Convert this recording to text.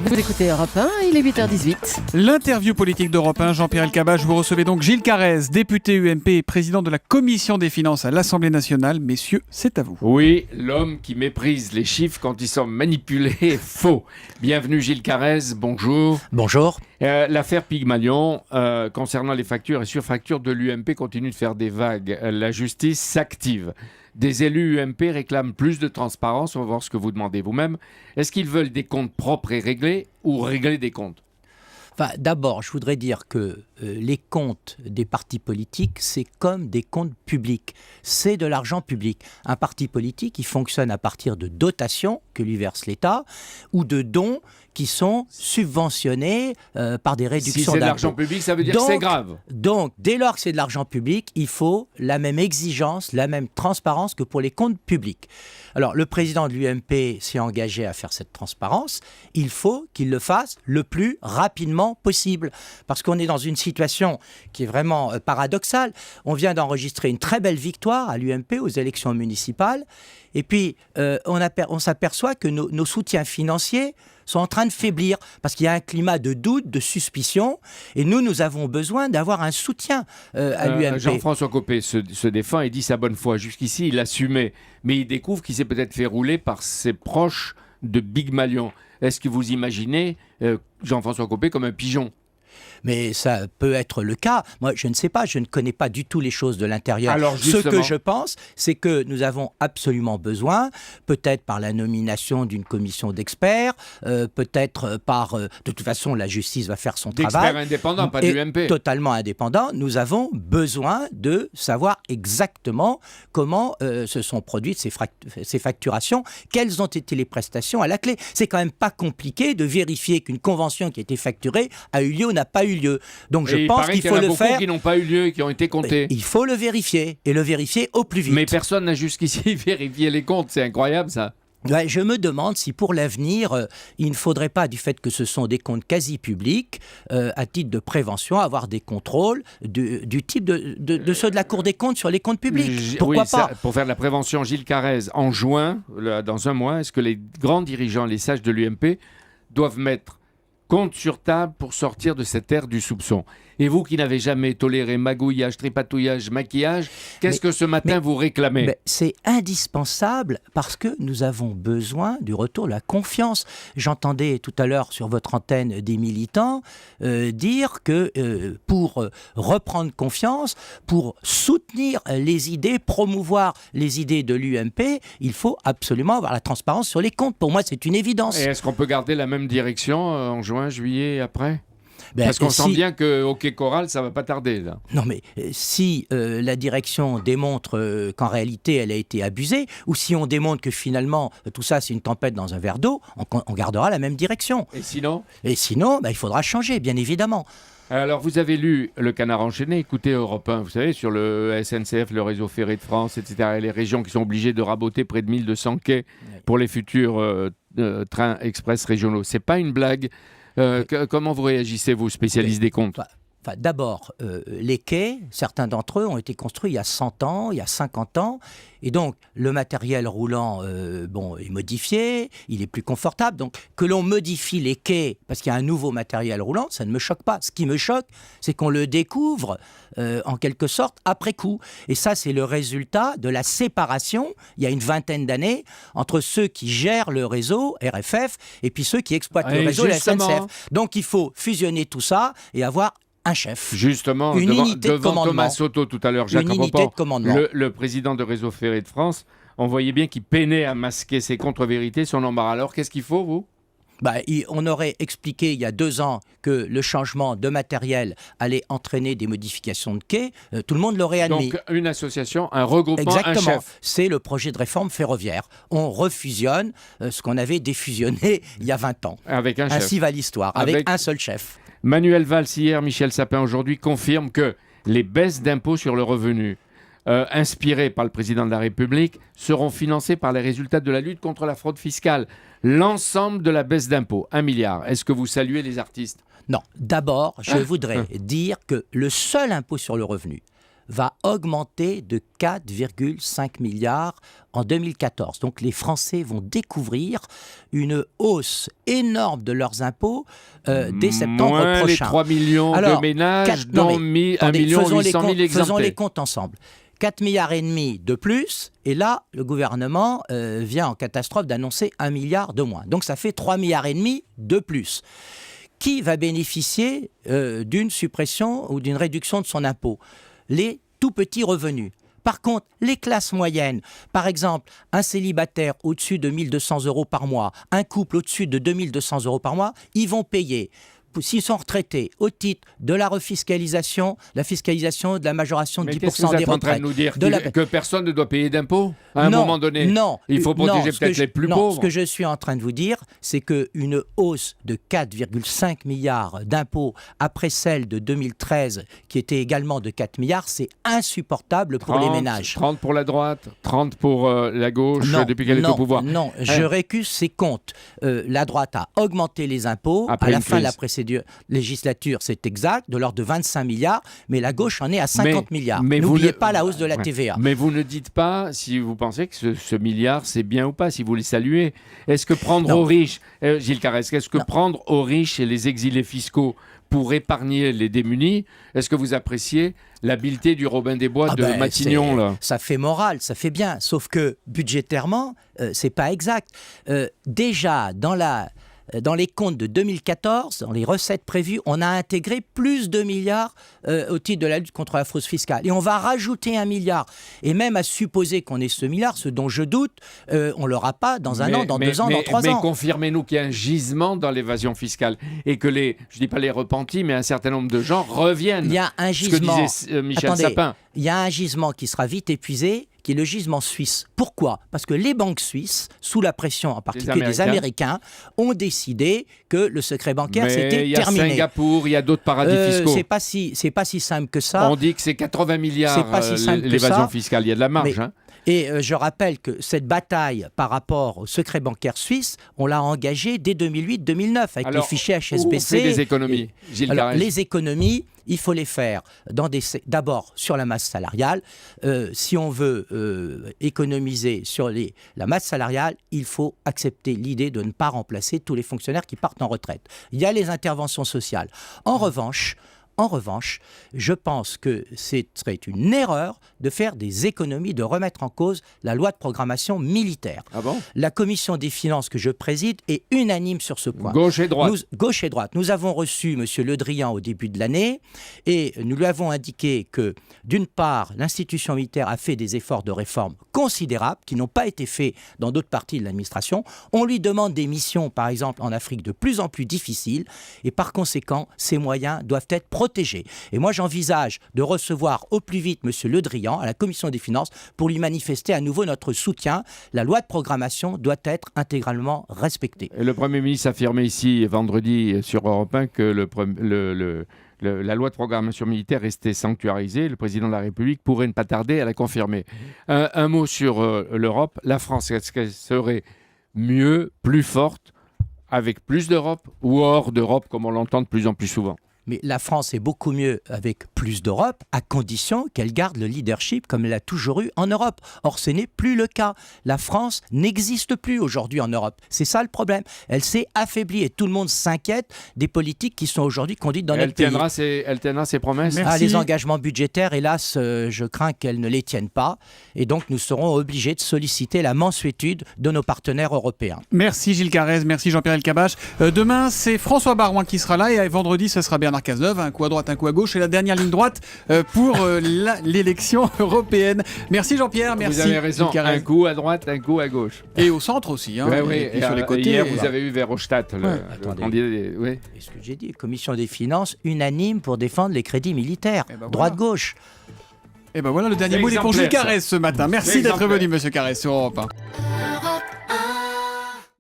Vous écoutez Europe 1, il est 8h18. L'interview politique d'Europe 1, Jean-Pierre Elkabbach. Vous recevez donc Gilles Carrez, député UMP et président de la Commission des finances à l'Assemblée nationale. Messieurs, c'est à vous. Oui, l'homme qui méprise les chiffres quand ils sont manipulés est faux. Bienvenue Gilles Carrez, bonjour. Bonjour. L'affaire Pygmalion, concernant les factures et surfactures de l'UMP, continue de faire des vagues. La justice s'active. Des élus UMP réclament plus de transparence. On va voir ce que vous demandez vous-même. Est-ce qu'ils veulent des comptes propres et réglés ou régler des comptes ? D'abord, je voudrais dire que les comptes des partis politiques, c'est comme des comptes publics. C'est de l'argent public. Un parti politique, il fonctionne à partir de dotations que lui verse l'État ou de dons qui sont subventionnés par des réductions d'impôts. Si c'est de l'argent public, ça veut dire que c'est grave. Donc, dès lors que c'est de l'argent public, il faut la même exigence, la même transparence que pour les comptes publics. Alors, le président de l'UMP s'est engagé à faire cette transparence. Il faut qu'il le fasse le plus rapidement possible. Parce qu'on est dans une situation qui est vraiment paradoxale. On vient d'enregistrer une très belle victoire à l'UMP aux élections municipales. Et puis, on s'aperçoit que nos soutiens financiers sont en train de faiblir parce qu'il y a un climat de doute, de suspicion. Et nous avons besoin d'avoir un soutien à l'UMP. Jean-François Copé se défend et dit sa bonne foi. Jusqu'ici, il assumait. Mais il découvre qu'il s'est peut-être fait rouler par ses proches de Pygmalion. Est-ce que vous imaginez Jean-François Copé comme un pigeon ? Mais ça peut être le cas. Moi, je ne sais pas, je ne connais pas du tout les choses de l'intérieur. Alors, ce que je pense, c'est que nous avons absolument besoin, peut-être par la nomination d'une commission d'experts, peut-être par... de toute façon, la justice va faire son travail. D'experts indépendants, pas de l'UMP. Totalement indépendants. Nous avons besoin de savoir exactement comment se sont produites ces facturations, quelles ont été les prestations à la clé. C'est quand même pas compliqué de vérifier qu'une convention qui a été facturée a eu lieu ou n'a pas eu lieu. Donc je pense qu'il faut le faire. Il y en a beaucoup qui n'ont pas eu lieu et qui ont été comptés. Il faut le vérifier et le vérifier au plus vite. Mais personne n'a jusqu'ici vérifié les comptes, c'est incroyable ça. Ouais, je me demande si pour l'avenir, il ne faudrait pas, du fait que ce sont des comptes quasi publics, à titre de prévention, avoir des contrôles du type de ceux de la Cour des comptes sur les comptes publics. Pourquoi pas pour faire de la prévention, Gilles Carrez, en juin, dans un mois, est-ce que les grands dirigeants, les sages de l'UMP, doivent mettre compte sur table pour sortir de cette ère du soupçon? Et vous qui n'avez jamais toléré magouillage, tripatouillage, maquillage, qu'est-ce que ce matin vous réclamez ? C'est indispensable parce que nous avons besoin du retour de la confiance. J'entendais tout à l'heure sur votre antenne des militants dire que pour reprendre confiance, pour soutenir les idées, promouvoir les idées de l'UMP, il faut absolument avoir la transparence sur les comptes. Pour moi, c'est une évidence. Et est-ce qu'on peut garder la même direction en juin, juillet, après ? Parce qu'on sent bien que Hockey Choral, ça va pas tarder, là. Non, mais si la direction démontre qu'en réalité, elle a été abusée, ou si on démontre que finalement, tout ça, c'est une tempête dans un verre d'eau, on gardera la même direction. Et sinon ? Et sinon, il faudra changer, bien évidemment. Alors, vous avez lu Le Canard enchaîné, écoutez Europe 1, vous savez, sur le SNCF, le réseau ferré de France, etc., et les régions qui sont obligées de raboter près de 1200 quais pour les futurs trains express régionaux. C'est pas une blague. Comment vous réagissez, vous, spécialistes des comptes ? D'abord, les quais, certains d'entre eux ont été construits il y a 100 ans, il y a 50 ans. Et donc, le matériel roulant est modifié, il est plus confortable. Donc, que l'on modifie les quais parce qu'il y a un nouveau matériel roulant, ça ne me choque pas. Ce qui me choque, c'est qu'on le découvre, en quelque sorte, après coup. Et ça, c'est le résultat de la séparation, il y a une vingtaine d'années, entre ceux qui gèrent le réseau, RFF, et puis ceux qui exploitent le réseau, la SNCF. Donc, il faut fusionner tout ça et avoir un chef. Justement, devant Thomas Soto tout à l'heure, Jacques Rapoport, le président de Réseau Ferré de France, on voyait bien qu'il peinait à masquer ses contre-vérités, son embarras. Alors, qu'est-ce qu'il faut, vous ? On aurait expliqué il y a 2 ans que le changement de matériel allait entraîner des modifications de quais. Tout le monde l'aurait admis. Donc, une association, un regroupement, exactement. Un chef. C'est le projet de réforme ferroviaire. On refusionne ce qu'on avait défusionné il y a 20 ans. Avec un chef. Ainsi va l'histoire, avec un seul chef. Manuel Valls hier, Michel Sapin aujourd'hui confirment que les baisses d'impôts sur le revenu inspirées par le président de la République seront financées par les résultats de la lutte contre la fraude fiscale. L'ensemble de la baisse d'impôts, 1 milliard. Est-ce que vous saluez les artistes ? Non. D'abord, je voudrais dire que le seul impôt sur le revenu va augmenter de 4,5 milliards en 2014. Donc les Français vont découvrir une hausse énorme de leurs impôts dès septembre moins prochain. Les 3 millions Alors, de ménages, dont 1 800 000 faisons les exemptés. comptes ensemble. 4,5 milliards de plus, et là, le gouvernement vient en catastrophe d'annoncer 1 milliard de moins. Donc ça fait 3,5 milliards de plus. Qui va bénéficier d'une suppression ou d'une réduction de son impôt ? Les tout petits revenus. Par contre, les classes moyennes, par exemple, un célibataire au-dessus de 1 200 euros par mois, un couple au-dessus de 2 200 euros par mois, ils vont payer, s'ils sont retraités, au titre de la refiscalisation, la fiscalisation de la majoration de 10% des retraites. Mais qu'est-ce que vous êtes en train de nous dire que personne ne doit payer d'impôts à un moment donné? Non. Il faut protéger peut-être les plus pauvres. Ce que je suis en train de vous dire, c'est qu'une hausse de 4,5 milliards d'impôts après celle de 2013, qui était également de 4 milliards, c'est insupportable pour les ménages. 30 pour la droite, 30 pour la gauche, depuis qu'elle est au pouvoir. Non, je récuse ces comptes. La droite a augmenté les impôts après à la fin de la précédente législature, c'est exact, de l'ordre de 25 milliards, mais la gauche en est à 50 milliards. N'oubliez pas la hausse de la TVA. Mais vous ne dites pas si vous pensez que ce milliard, c'est bien ou pas, si vous les saluez. Est-ce que prendre aux riches, Gilles Carrez, est-ce que prendre aux riches et les exilés fiscaux pour épargner les démunis, est-ce que vous appréciez l'habileté du Robin des Bois de Matignon là ? Ça fait moral, ça fait bien, sauf que budgétairement, c'est pas exact. Déjà, dans les comptes de 2014, dans les recettes prévues, on a intégré plus de milliards au titre de la lutte contre la fraude fiscale. Et on va rajouter 1 milliard. Et même à supposer qu'on ait ce milliard, ce dont je doute, on ne l'aura pas dans un an, dans 2 ans, dans 3 ans. Mais confirmez-nous qu'il y a un gisement dans l'évasion fiscale et que je ne dis pas les repentis, mais un certain nombre de gens reviennent. Il y a un gisement. Ce que disait Michel Sapin. Il y a un gisement qui sera vite épuisé, qui est le gisement suisse. Pourquoi ? Parce que les banques suisses, sous la pression en particulier des Américains, ont décidé que le secret bancaire c'était terminé. Il y a Singapour, il y a d'autres paradis fiscaux. C'est pas si simple que ça. On dit que c'est 80 milliards l'évasion fiscale. Il y a de la marge. Et je rappelle que cette bataille par rapport au secret bancaire suisse, on l'a engagée dès 2008-2009 avec les fichiers HSBC. On fait des économies, Gilles Carrez. Les économies, il faut les faire d'abord sur la masse salariale. Si on veut économiser sur la masse salariale, il faut accepter l'idée de ne pas remplacer tous les fonctionnaires qui partent en retraite. Il y a les interventions sociales. En revanche, je pense que ce serait une erreur de faire des économies, de remettre en cause la loi de programmation militaire. Ah bon ? La commission des finances que je préside est unanime sur ce point. Gauche et droite. Gauche et droite. Nous avons reçu M. Le Drian au début de l'année et nous lui avons indiqué que, d'une part, l'institution militaire a fait des efforts de réforme considérables qui n'ont pas été faits dans d'autres parties de l'administration. On lui demande des missions, par exemple, en Afrique de plus en plus difficiles et par conséquent, ces moyens doivent être protégé. Et moi, j'envisage de recevoir au plus vite M. Le Drian à la Commission des finances pour lui manifester à nouveau notre soutien. La loi de programmation doit être intégralement respectée. Et le Premier ministre affirmait ici vendredi sur Europe 1 que la loi de programmation militaire restait sanctuarisée. Le président de la République pourrait ne pas tarder à la confirmer. Un mot sur l'Europe. La France, est-ce qu'elle serait mieux, plus forte, avec plus d'Europe ou hors d'Europe, comme on l'entend de plus en plus souvent ? Mais la France est beaucoup mieux avec plus d'Europe, à condition qu'elle garde le leadership comme elle a toujours eu en Europe. Or, ce n'est plus le cas. La France n'existe plus aujourd'hui en Europe. C'est ça le problème. Elle s'est affaiblie et tout le monde s'inquiète des politiques qui sont aujourd'hui conduites dans notre pays. Elle tiendra ses promesses. Les engagements budgétaires, hélas, je crains qu'elle ne les tienne pas. Et donc, nous serons obligés de solliciter la mansuétude de nos partenaires européens. Merci Gilles Carrez, merci Jean-Pierre Elkabbach. Demain, c'est François Baroin qui sera là et vendredi, ce sera Bernard Cazeneuve, un coup à droite, un coup à gauche et la dernière ligne droite pour l'élection européenne. Merci Jean-Pierre, merci. Vous avez raison, un coup à droite, un coup à gauche. Et au centre aussi, hein, et sur les côtés. Hier, vous avez eu Verhofstadt. Ce que j'ai dit, Commission des finances unanime pour défendre les crédits militaires, droite-gauche. Et ben voilà, le dernier mot est pour Gilles Carrez ce matin. Merci d'être venu, monsieur Carrez, sur Europe 1.